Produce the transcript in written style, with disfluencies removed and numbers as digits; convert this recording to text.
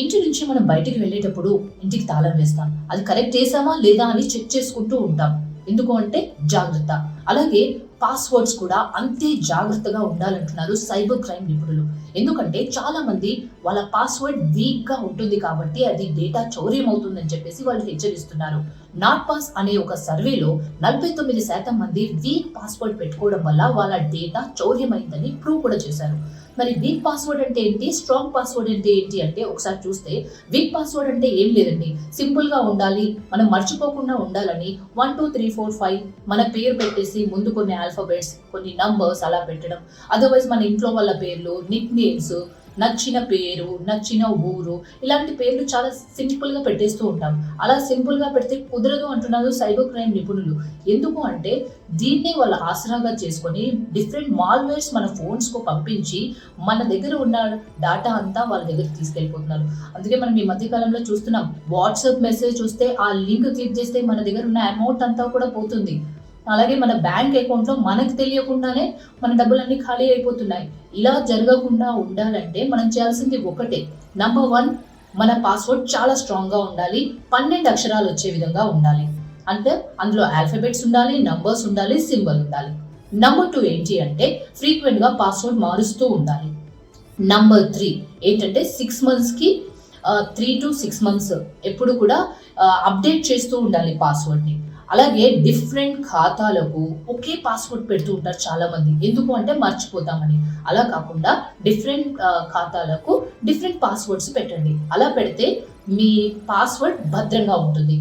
ఇంటి నుంచి మనం బయటికి వెళ్ళేటప్పుడు ఇంటికి తాళం వేస్తాం. అది కరెక్ట్ చేసామా లేదా అని చెక్ చేసుకుంటూ ఉంటాం. ఎందుకు అంటే జాగ్రత్త. అలాగే పాస్వర్డ్స్ కూడా అంతే జాగ్రత్తగా ఉండాలంటున్నారు సైబర్ క్రైమ్ నిపుణులు. ఎందుకంటే చాలా మంది వాళ్ళ పాస్వర్డ్ వీక్ గా ఉంటుంది కాబట్టి అది డేటా చౌర్యం అవుతుందని చెప్పేసి వాళ్ళు హెచ్చరిస్తున్నారు. నాట్ పాస్ అనే ఒక సర్వేలో 49% మంది వీక్ పాస్వర్డ్ పెట్టుకోవడం వల్ల వాళ్ళ డేటా చౌర్యమైందని ప్రూవ్ కూడా చేశారు. మరి వీక్ పాస్వర్డ్ అంటే ఏంటి, స్ట్రాంగ్ పాస్వర్డ్ అంటే ఏంటి అంటే ఒకసారి చూస్తే వీక్ పాస్వర్డ్ అంటే ఏం లేదండి. సింపుల్ గా ఉండాలి, మనం మర్చిపోకుండా ఉండాలని 1 2 3 4 5 మన పేరు పెట్టేసి ముందు కొన్ని ఆల్ఫాబెట్స్, కొన్ని నంబర్స్ అలా పెట్టడం. అదర్వైజ్ మన ఇంట్లో వాళ్ళ పేర్లు, నిక్ నేమ్స్, నచ్చిన పేరు, నచ్చిన ఊరు, ఇలాంటి పేర్లు చాలా సింపుల్ గా పెట్టేస్తూ ఉంటాం. అలా సింపుల్ గా పెడితే కుదరదు అంటున్నారు సైబర్ క్రైమ్ నిపుణులు. ఎందుకు అంటే దీన్నే వాళ్ళ ఆసరాగా చేసుకొని డిఫరెంట్ మాల్వేర్స్ మన ఫోన్స్ కు పంపించి మన దగ్గర ఉన్న డాటా అంతా వాళ్ళ దగ్గరికి తీసుకెళ్ళిపోతున్నారు. అందుకే మనం ఈ మధ్య కాలంలో చూస్తున్నాం, వాట్సాప్ మెసేజ్ చూస్తే ఆ లింక్ క్లిక్ చేస్తే మన దగ్గర ఉన్న అమౌంట్ అంతా కూడా పోతుంది. అలాగే మన బ్యాంక్ అకౌంట్ లో మనకు తెలియకుండానే మన డబ్బులన్నీ ఖాళీ అయిపోతున్నాయి. ఇలా జరగకుండా ఉండాలంటే మనం చేయాల్సింది ఒకటే. నంబర్ 1, మన పాస్వర్డ్ చాలా స్ట్రాంగ్ గా ఉండాలి. 12 అక్షరాలు వచ్చే విధంగా ఉండాలి. అంటే అందులో ఆల్ఫాబెట్స్ ఉండాలి, నంబర్స్ ఉండాలి, సింబల్ ఉండాలి. నంబర్ 2 ఏంటి అంటే ఫ్రీక్వెంట్ గా పాస్వర్డ్ మారుస్తూ ఉండాలి. నంబర్ 3 ఏంటంటే 6 మంత్స్ కి 3 to 6 మంత్స్ ఎప్పుడు కూడా అప్డేట్ చేస్తూ ఉండాలి పాస్వర్డ్ ని. అలాగే డిఫరెంట్ ఖాతాలకు ఒకే పాస్వర్డ్ పెడుతూ ఉంటారు చాలా మంది. ఎందుకు అంటే మర్చిపోతామని. అలా కాకుండా డిఫరెంట్ ఖాతాలకు డిఫరెంట్ పాస్వర్డ్స్ పెట్టండి. అలా పెడితే మీ పాస్వర్డ్ భద్రంగా ఉంటుంది.